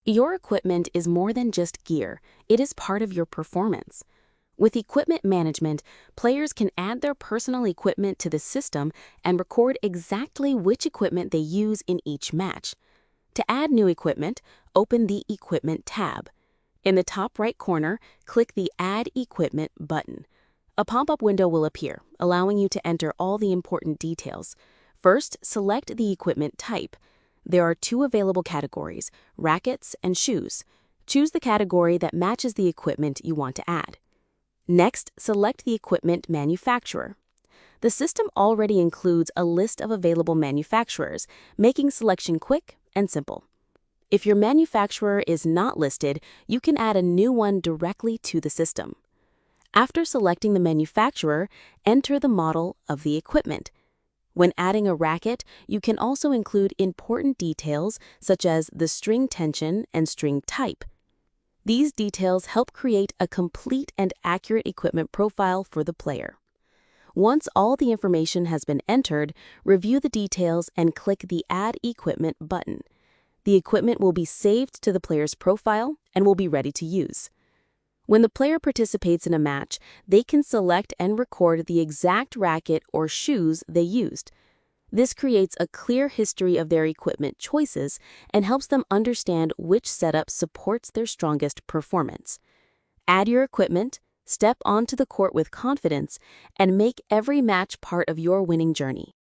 Your equipment is more than just gear, it is part of your performance. With equipment management, players can add their personal equipment to the system and record exactly which equipment they use in each match. To add new equipment, open the Equipment tab. In the top right corner, click the Add Equipment button. A pop-up window will appear, allowing you to enter all the important details. First, select the equipment type. There are two available categories, rackets and shoes. Choose the category that matches the equipment you want to add. Next, select the equipment manufacturer. The system already includes a list of available manufacturers, making selection quick and simple. If your manufacturer is not listed, you can add a new one directly to the system. After selecting the manufacturer, enter the model of the equipment. When adding a racket, you can also include important details such as the string tension and string type. These details help create a complete and accurate equipment profile for the player. Once all the information has been entered, review the details and click the Add Equipment button. The equipment will be saved to the player's profile and will be ready to use. When the player participates in a match, they can select and record the exact racket or shoes they used. This creates a clear history of their equipment choices and helps them understand which setup supports their strongest performance. Add your equipment, step onto the court with confidence, and make every match part of your winning journey.